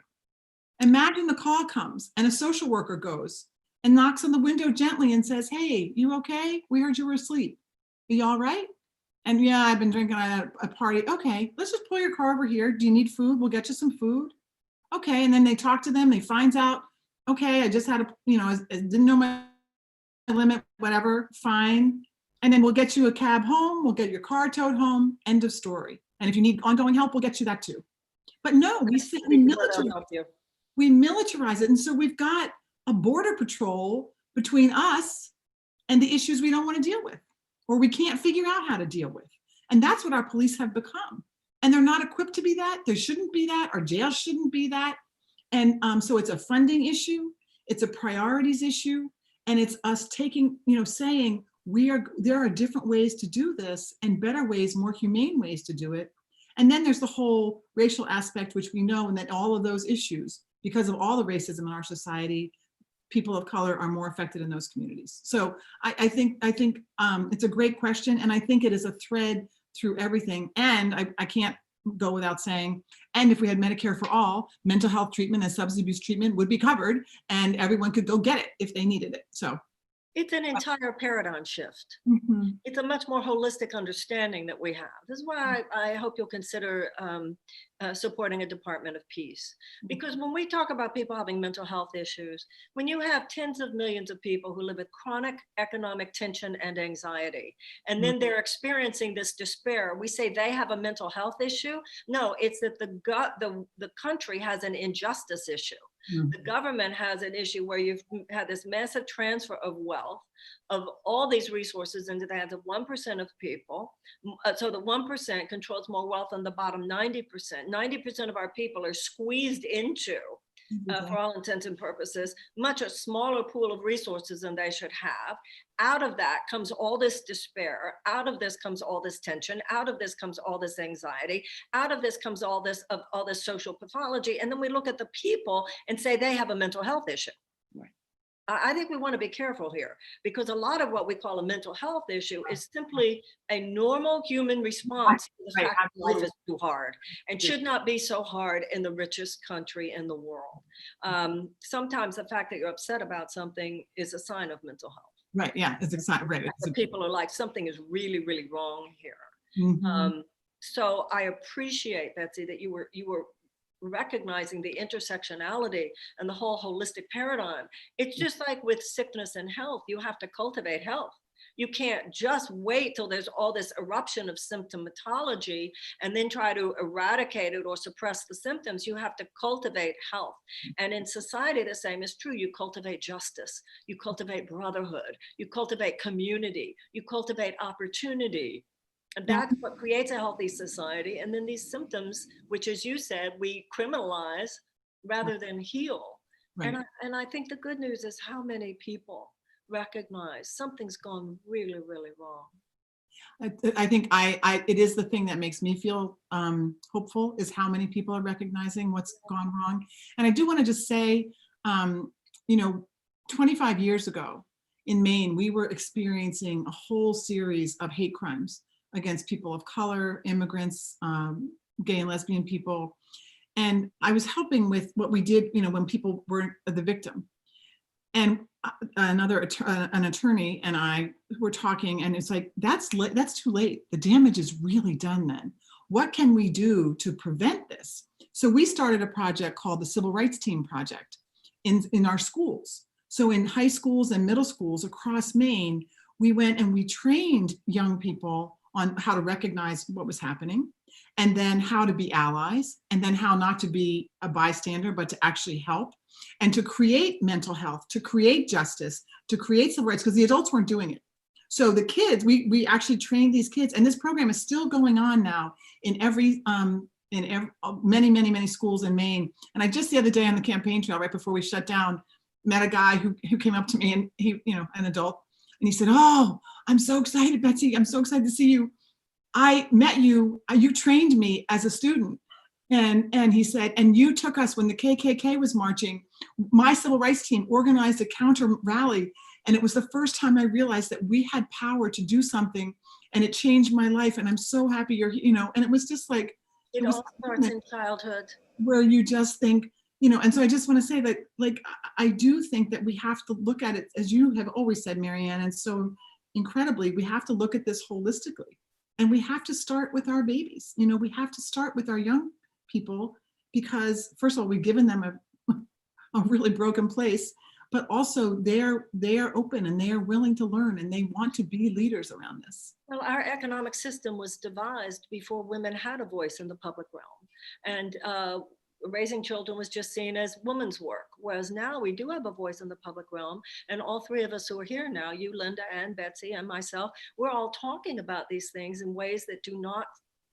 Imagine the call comes and a social worker goes and knocks on the window gently and says, "Hey, you okay? We heard you were asleep. Are you all right?" And yeah, I've been drinking at a party. Okay, let's just pull your car over here. Do you need food? We'll get you some food. Okay, and then they talk to them. They find out, okay, I just had a, I didn't know my limit, whatever, fine. And then we'll get you a cab home. We'll get your car towed home. End of story. And if you need ongoing help, we'll get you that too. But no, we militarize it. And so we've got a border patrol between us and the issues we don't want to deal with, or we can't figure out how to deal with. And that's what our police have become. And they're not equipped to be that. There shouldn't be that. Our jails shouldn't be that. And so it's a funding issue. It's a priorities issue. And it's us taking, saying there are different ways to do this and better ways, more humane ways to do it. And then there's the whole racial aspect, which we know, and that all of those issues, because of all the racism in our society, people of color are more affected in those communities. So I think it's a great question. And I think it is a thread through everything. And I can't go without saying, and if we had Medicare for all, mental health treatment and substance abuse treatment would be covered and everyone could go get it if they needed it. So it's an entire paradigm shift. mm-hmm. It's a much more holistic understanding that we have. This is why I hope you'll consider supporting a Department of Peace. Because when we talk about people having mental health issues, when you have tens of millions of people who live with chronic economic tension and anxiety, and then they're experiencing this despair, we say they have a mental health issue. No, it's that the country has an injustice issue. The government has an issue where you've had this massive transfer of wealth, of all these resources into the hands of 1% of people. So the 1% controls more wealth than the bottom 90%. 90% of our people are squeezed into, for all intents and purposes, much a smaller pool of resources than they should have. Out of that comes all this despair. Out of this comes all this tension. Out of this comes all this anxiety. Out of this comes all this social pathology. And then we look at the people and say they have a mental health issue. Right. I think we want to be careful here, because a lot of what we call a mental health issue is simply a normal human response to the fact that life is too hard and should not be so hard in the richest country in the world. Sometimes the fact that you're upset about something is a sign of mental health. Right. Yeah. It's exciting. Right. People are like, something is really, really wrong here. Mm-hmm. So I appreciate, Betsy, that you were recognizing the intersectionality and the whole holistic paradigm. It's just like with sickness and health, you have to cultivate health. You can't just wait till there's all this eruption of symptomatology and then try to eradicate it or suppress the symptoms. You have to cultivate health. And in society, the same is true. You cultivate justice, you cultivate brotherhood, you cultivate community, you cultivate opportunity. And that's what creates a healthy society. And then these symptoms, which, as you said, we criminalize rather than heal. Right. And I think the good news is how many people recognize something's gone really, really wrong. I think it is the thing that makes me feel hopeful, is how many people are recognizing what's gone wrong. And I do want to just say, 25 years ago in Maine, we were experiencing a whole series of hate crimes against people of color, immigrants, gay and lesbian people. And I was helping with what we did, when people were the victim. And an attorney and I were talking, and it's like, that's too late. The damage is really done then. What can we do to prevent this? So we started a project called the Civil Rights Team Project in our schools. So in high schools and middle schools across Maine, we went and we trained young people on how to recognize what was happening, and then how to be allies, and then how not to be a bystander, but to actually help, and to create mental health, to create justice, to create civil rights, because the adults weren't doing it. So the kids, we actually trained these kids, and this program is still going on now in many schools in Maine. And I just the other day on the campaign trail, right before we shut down, met a guy who came up to me, and he, an adult, and he said, "Oh, I'm so excited, Betsy. I'm so excited to see you. I met you. You trained me as a student." And he said, "And you took us when the KKK was marching. My civil rights team organized a counter rally, And it was the first time I realized that we had power to do something, and it changed my life. And I'm so happy you're, and it was just like, It was all starts in childhood. where you just think, and so I just want to say that, like, I do think that we have to look at it, as you have always said, Marianne, and so incredibly, we have to look at this holistically. And we have to start with our babies. We have to start with our young people, because first of all, we've given them a really broken place, but also they are open and they are willing to learn, and they want to be leaders around this. Well, our economic system was devised before women had a voice in the public realm. And raising children was just seen as women's work, whereas now we do have a voice in the public realm. And all three of us who are here now, you, Linda, and Betsy, and myself, we're all talking about these things in ways that do not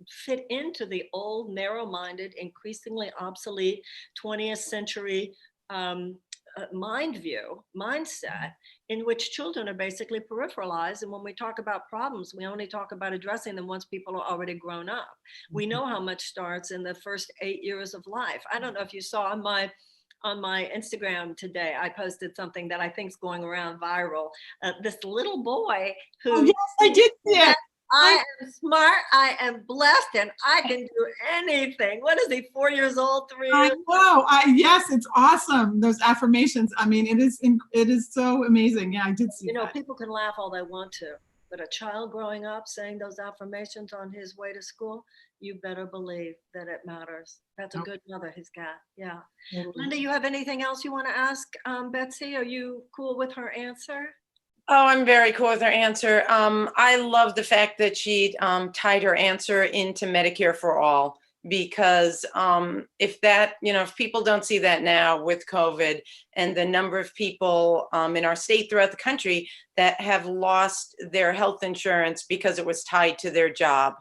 fit into the old, narrow-minded, increasingly obsolete 20th century mindset, in which children are basically peripheralized. And when we talk about problems, we only talk about addressing them once people are already grown up. We know how much starts in the first 8 years of life. I don't know if you saw on my Instagram today, I posted something that I think is going around viral. This little boy who— Oh, yes, I did see it. I am smart, I am blessed, and I can do anything. What is he, 4 years old, 3 years? I know. Yes, it's awesome. Those affirmations. I mean, it is so amazing. Yeah, I did see that. People can laugh all they want to, but a child growing up saying those affirmations on his way to school, you better believe that it matters. That's a good mother he's got. Yeah. Totally. Linda, you have anything else you want to ask Betsy? Are you cool with her answer? Oh, I'm very cool with her answer. I love the fact that she tied her answer into Medicare for all, because if people don't see that now with COVID and the number of people in our state throughout the country that have lost their health insurance because it was tied to their job,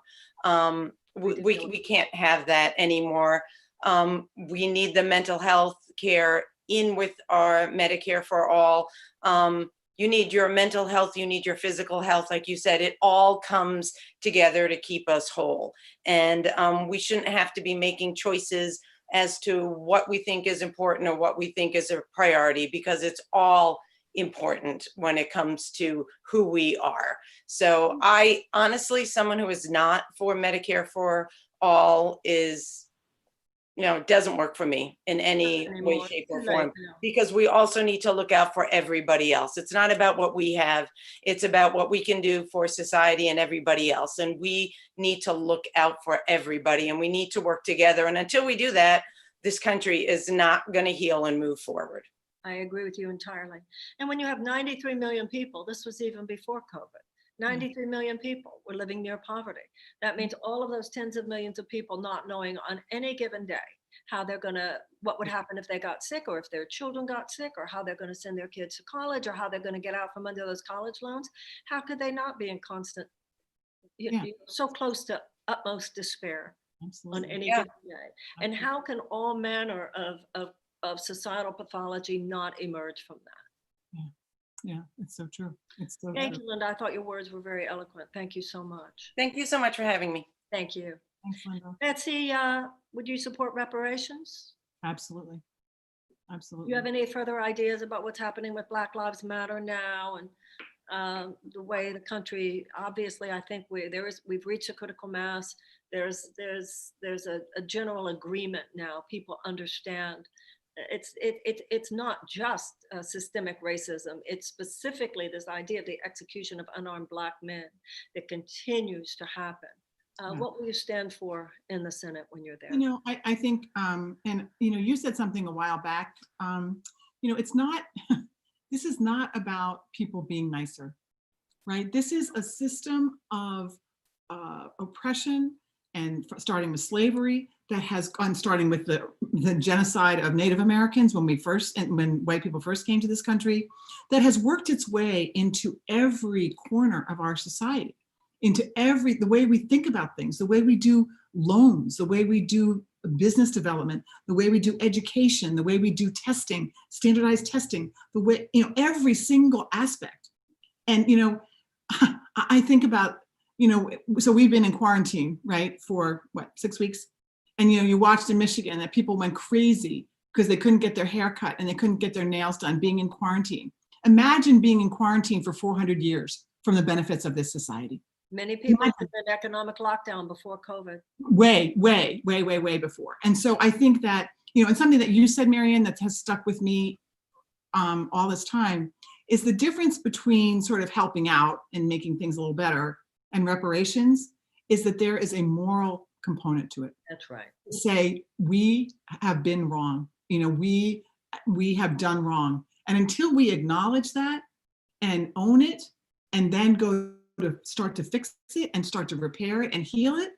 we can't have that anymore. We need the mental health care in with our Medicare for all. You need your mental health, you need your physical health. Like you said, it all comes together to keep us whole. And we shouldn't have to be making choices as to what we think is important or what we think is a priority, because it's all important when it comes to who we are. So I honestly, someone who is not for Medicare for all is, doesn't work for me in any way, shape, or form, because we also need to look out for everybody else. It's not about what we have, it's about what we can do for society and everybody else. And we need to look out for everybody, and we need to work together. And until we do that, this country is not going to heal and move forward. I agree with you entirely. And when you have 93 million people, this was even before COVID, 93 million people were living near poverty. That means all of those tens of millions of people not knowing on any given day how they're what would happen if they got sick, or if their children got sick, or how they're going to send their kids to college, or how they're going to get out from under those college loans. How could they not be in constant, so close to utmost despair? Absolutely. On any given day? And how can all manner of societal pathology not emerge from that? Yeah, it's so true. It's so Thank true. you, Linda. I thought your words were very eloquent. Thank you so much. Thank you so much for having me. Thank you. Thanks, Linda. Betsy, would you support reparations? Absolutely. Absolutely. Do you have any further ideas about what's happening with Black Lives Matter now, and the way the country, obviously, I think we've reached a critical mass. There's a general agreement now. People understand it's not just systemic racism. It's specifically this idea of the execution of unarmed Black men that continues to happen. What will you stand for in the Senate when you're there? I think, and you said something a while back. It's not. This is not about people being nicer, right? This is a system of oppression, and starting with slavery, that has gone, starting with the genocide of Native Americans when white people first came to this country, that has worked its way into every corner of our society, into the way we think about things, the way we do loans, the way we do business development, the way we do education, the way we do testing, standardized testing, the way, every single aspect. And, I think about, so we've been in quarantine, right, for 6 weeks? And, you watched in Michigan that people went crazy because they couldn't get their hair cut and they couldn't get their nails done being in quarantine. Imagine being in quarantine for 400 years from the benefits of this society. Many people have been in economic lockdown before COVID. Way before. And so I think that, and something that you said, Marianne, that has stuck with me all this time is the difference between sort of helping out and making things a little better and reparations is that there is a moral component to it. That's right. To say, we have been wrong. We have done wrong. And until we acknowledge that and own it and then go to start to fix it and start to repair it and heal it,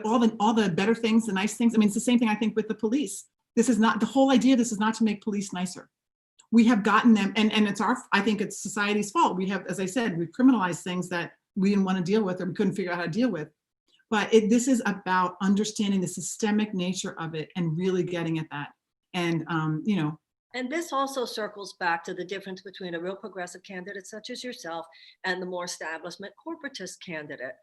all the better things, the nice things. I mean, it's the same thing I think with the police. This is not the whole idea. This is not to make police nicer. We have gotten them, and I think it's society's fault. We have, as I said, we've criminalized things that we didn't want to deal with or we couldn't figure out how to deal with. But this is about understanding the systemic nature of it and really getting at that. And And this also circles back to the difference between a real progressive candidate such as yourself and the more establishment corporatist candidate,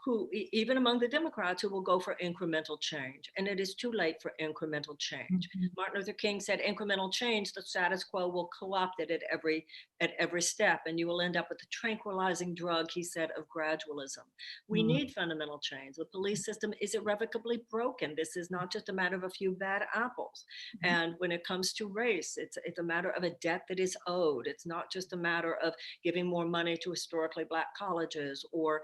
who even among the Democrats who will go for incremental change. And it is too late for incremental change. Mhm. Martin Luther King said, incremental change, the status quo will co-opt it at every step, and you will end up with the tranquilizing drug, he said, of gradualism. We need fundamental change. The police system is irrevocably broken. This is not just a matter of a few bad apples. And when it comes to race, it's a matter of a debt that is owed. It's not just a matter of giving more money to historically Black colleges or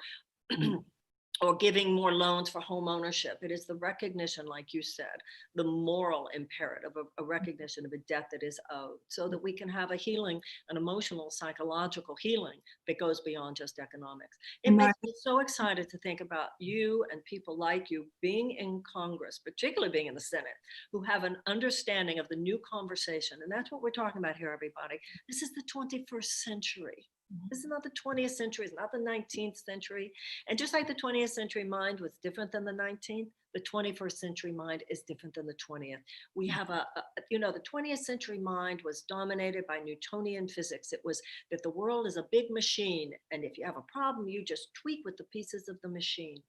or giving more loans for home ownership. It is the recognition, like you said, the moral imperative of a recognition of a debt that is owed, so that we can have a healing, an emotional, psychological healing that goes beyond just economics. It makes me so excited to think about you and people like you being in Congress, particularly being in the Senate, who have an understanding of the new conversation. And that's what we're talking about here, everybody. This is the 21st century. This is not the 20th century, it's not the 19th century. And just like the 20th century mind was different than the 19th, the 21st century mind is different than the 20th. We have the 20th century mind was dominated by Newtonian physics. It was that the world is a big machine, and if you have a problem, you just tweak with the pieces of the machine.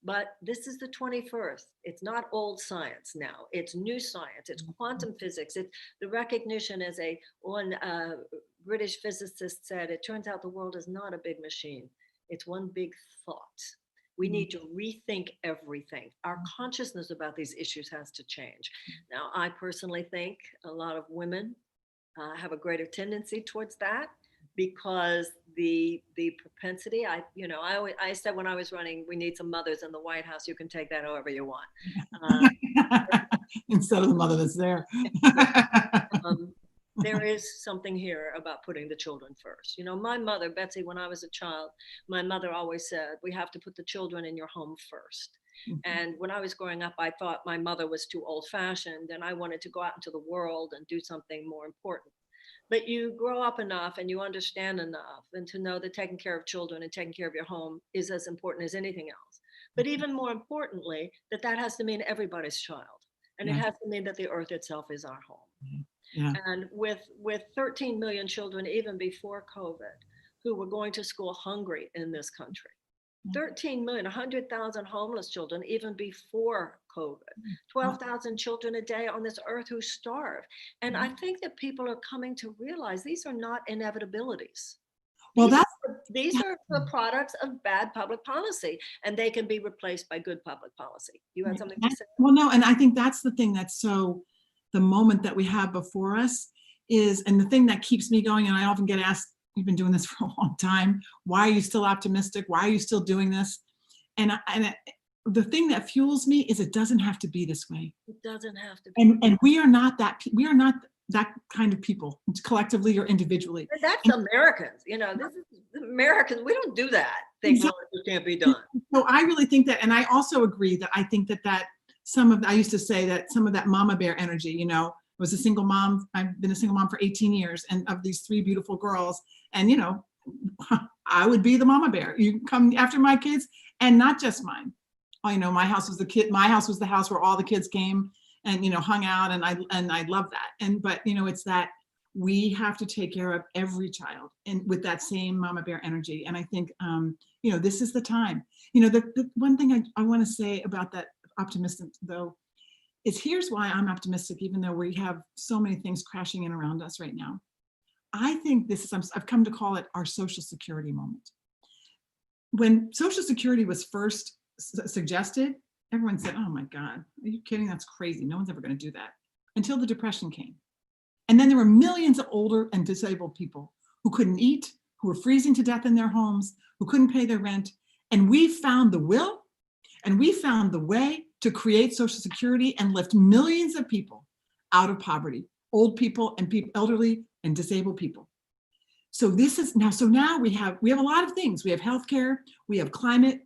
But this is the 21st. It's not old science now. It's new science. It's quantum physics. It's the recognition, as one British physicist said, it turns out the world is not a big machine. It's one big thought. We need to rethink everything. Our consciousness about these issues has to change. Now, I personally think a lot of women have a greater tendency towards that, because the propensity, I said when I was running, we need some mothers in the White House. You can take that however you want. Instead of the mother that's there. There is something here about putting the children first. My mother, Betsy, when I was a child, my mother always said, we have to put the children in your home first. And when I was growing up, I thought my mother was too old-fashioned and I wanted to go out into the world and do something more important. But you grow up enough and you understand enough and to know that taking care of children and taking care of your home is as important as anything else. But even more importantly, that has to mean everybody's child. And it has to mean that the earth itself is our home. Yeah. And with 13 million children, even before COVID, who were going to school hungry in this country, 13 million, 100,000 homeless children, even before COVID, 12,000 children a day on this earth who starve. And I think that people are coming to realize these are not inevitabilities. Well, these are the products of bad public policy, and they can be replaced by good public policy. You had something to say? Well, no, and I think that's the thing that's the moment that we have before us is, and the thing that keeps me going, and I often get asked, you've been doing this for a long time, why are you still optimistic? Why are you still doing this? And the thing that fuels me is it doesn't have to be this way. It doesn't have to be. And we are not that kind of people, collectively or individually. That's Americans. This is Americans. We don't do that. Things can't be done. So I really think that, and I also agree that I think that I used to say that some of that mama bear energy, was a single mom. I've been a single mom for 18 years, and of these 3 beautiful girls, and I would be the mama bear. You come after my kids, and not just mine. My house was the house where all the kids came and hung out, and I love that. But it's that we have to take care of every child and with that same mama bear energy. And I think this is the time. The one thing I want to say about that optimism though is here's why I'm optimistic, even though we have so many things crashing in around us right now. I think this is, I've come to call it our Social Security moment. When Social Security was first suggested, everyone said, oh my God, are you kidding? That's crazy. No one's ever going to do that. Until the Depression came. And then there were millions of older and disabled people who couldn't eat, who were freezing to death in their homes, who couldn't pay their rent. And we found the will and we found the way to create Social Security and lift millions of people out of poverty, old people and people, elderly and disabled people. So this is now, so now we have a lot of things. We have healthcare, we have climate,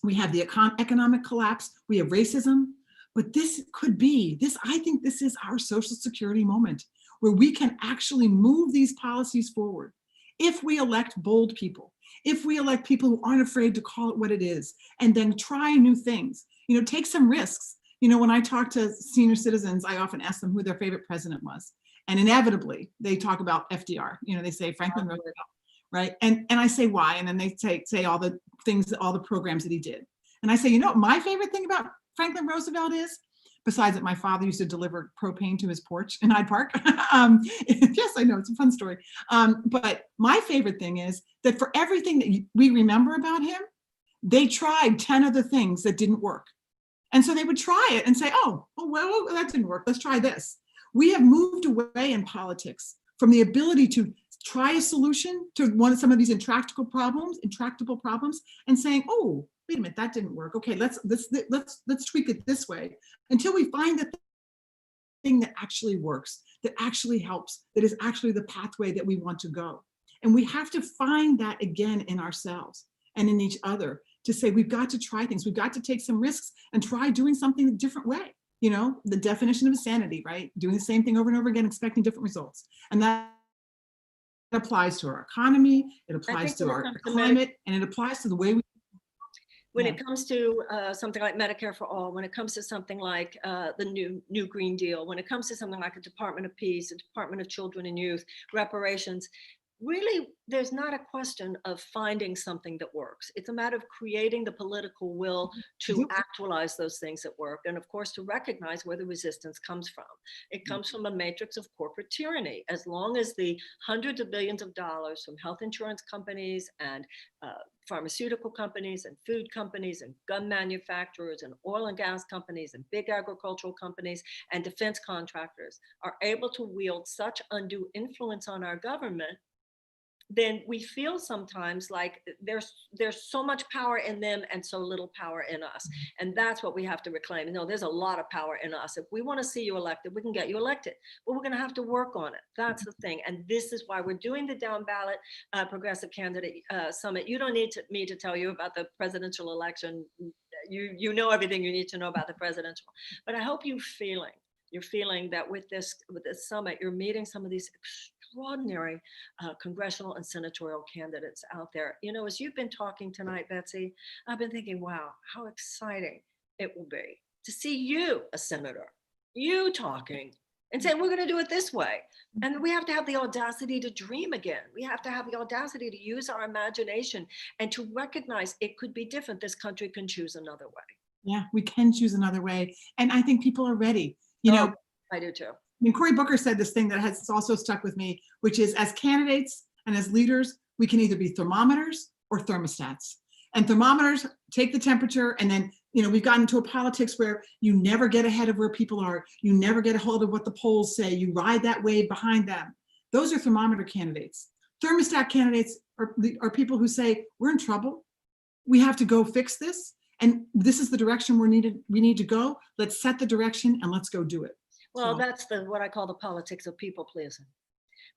we have the economic collapse, we have racism, but this could be, I think this is our Social Security moment where we can actually move these policies forward. If we elect bold people, if we elect people who aren't afraid to call it what it is, and then try new things, take some risks. When I talk to senior citizens, I often ask them who their favorite president was. And inevitably they talk about FDR, they say Franklin Roosevelt, right? And I say why? And then they say all the things, all the programs that he did. And I say, what my favorite thing about Franklin Roosevelt is? Besides that my father used to deliver propane to his porch in Hyde Park. Yes, I know, it's a fun story. But my favorite thing is that for everything that we remember about him, they tried 10 other things that didn't work. And so they would try it and say, oh, well, that didn't work, let's try this. We have moved away in politics from the ability to try a solution to some of these intractable problems, and saying, oh, wait a minute, that didn't work. Okay, let's tweak it this way until we find the thing that actually works, that actually helps, that is actually the pathway that we want to go. And we have to find that again in ourselves and in each other to say, we've got to try things. We've got to take some risks and try doing something a different way. The definition of insanity, right? Doing the same thing over and over again, expecting different results. And that applies to our economy, it applies to our climate, and it applies to the way we. When it comes to something like Medicare for All, when it comes to something like the new Green Deal, when it comes to something like a Department of Peace, a Department of Children and Youth, reparations, really, there's not a question of finding something that works. It's a matter of creating the political will to actualize those things that work. And of course, to recognize where the resistance comes from. It comes from a matrix of corporate tyranny. As long as the hundreds of billions of dollars from health insurance companies and pharmaceutical companies and food companies and gun manufacturers and oil and gas companies and big agricultural companies and defense contractors are able to wield such undue influence on our government, then we feel sometimes like there's so much power in them and so little power in us. And that's what we have to reclaim. No, there's a lot of power in us. If we want to see you elected, we can get you elected, but we're going to have to work on it. That's the thing. And this is why we're doing the Down-Ballot Progressive Candidate Summit. You don't need me to tell you about the presidential election. You know everything you need to know about the presidential. But I hope you're feeling that with this summit, you're meeting some of these extraordinary congressional and senatorial candidates out there. As you've been talking tonight, Betsy, I've been thinking, wow, how exciting it will be to see you, a senator, you talking and saying, we're going to do it this way. And we have to have the audacity to dream again. We have to have the audacity to use our imagination and to recognize it could be different. This country can choose another way. Yeah, we can choose another way. And I think people are ready. I do too. Cory Booker said this thing that has also stuck with me, which is as candidates and as leaders, we can either be thermometers or thermostats. And thermometers take the temperature, and then, we've gotten into a politics where you never get ahead of where people are. You never get a hold of what the polls say. You ride that wave behind them. Those are thermometer candidates. Thermostat candidates are people who say, we're in trouble. We have to go fix this. And this is the direction we need to go. Let's set the direction and let's go do it. Well, that's what I call the politics of people pleasing,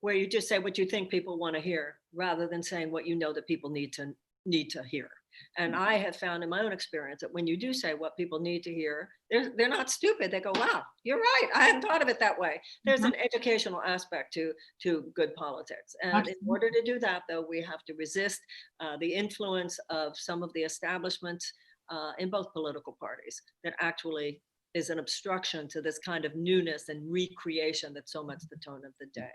where you just say what you think people want to hear rather than saying what you know that people need to hear. And I have found in my own experience that when you do say what people need to hear, they're not stupid. They go, wow, you're right. I hadn't thought of it that way. There's an educational aspect to good politics. And in order to do that, though, we have to resist the influence of some of the establishments in both political parties that actually is an obstruction to this kind of newness and recreation that's so much the tone of the day.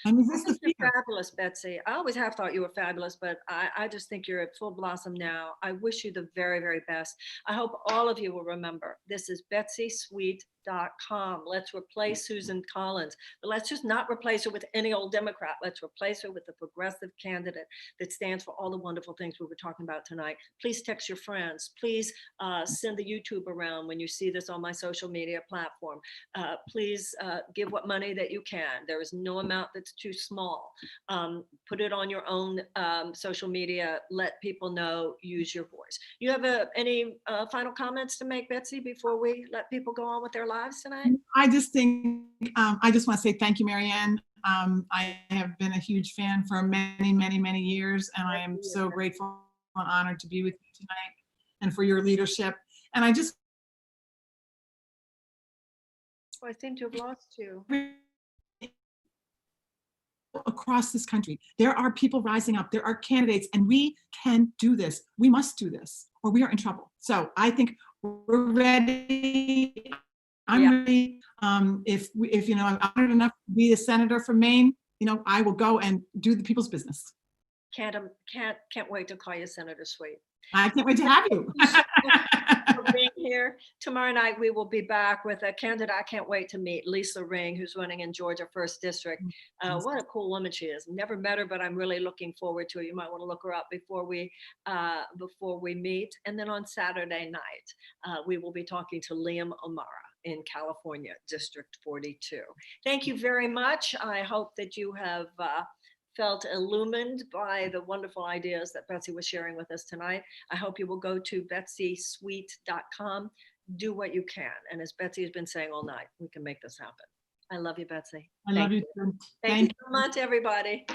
And is I this the think you're fear? fabulous, Betsy. I always have thought you were fabulous, but I just think you're at full blossom now. I wish you the very, very best. I hope all of you will remember this is betsysweet.com. Let's replace Susan Collins, but let's just not replace her with any old Democrat. Let's replace her with a progressive candidate that stands for all the wonderful things we were talking about tonight. Please text your friends. Please send the YouTube around when you see this on my social media platform. Please give what money that you can. There is no amount that's too small. Put it on your own social media. Let people know. Use your voice. You have any final comments to make, Betsy, before we let people go on with their lives tonight? I just think, I just want to say thank you, Marianne. I have been a huge fan for many, many, many years, and I am so grateful and honored to be with you tonight and for your leadership. And I just I seem to have lost you. across this country, there are people rising up, there are candidates, and we can do this. We must do this, or we are in trouble. So I think we're ready. I'm ready. If you know, I'm honored enough to be the senator from Maine, you know, I will go and do the people's business. Can't wait to call you Senator Sweet. I can't wait to have you. For being here. Tomorrow night, we will be back with a candidate I can't wait to meet, Lisa Ring, who's running in Georgia 1st District. What a cool woman she is. Never met her, but I'm really looking forward to it. You might want to look her up before we meet. And then on Saturday night, we will be talking to Liam O'Mara in California, District 42. Thank you very much. I hope that you have felt illumined by the wonderful ideas that Betsy was sharing with us tonight. I hope you will go to betsysweet.com, do what you can. And as Betsy has been saying all night, we can make this happen. I love you, Betsy. I love you too. Thank you so much, everybody.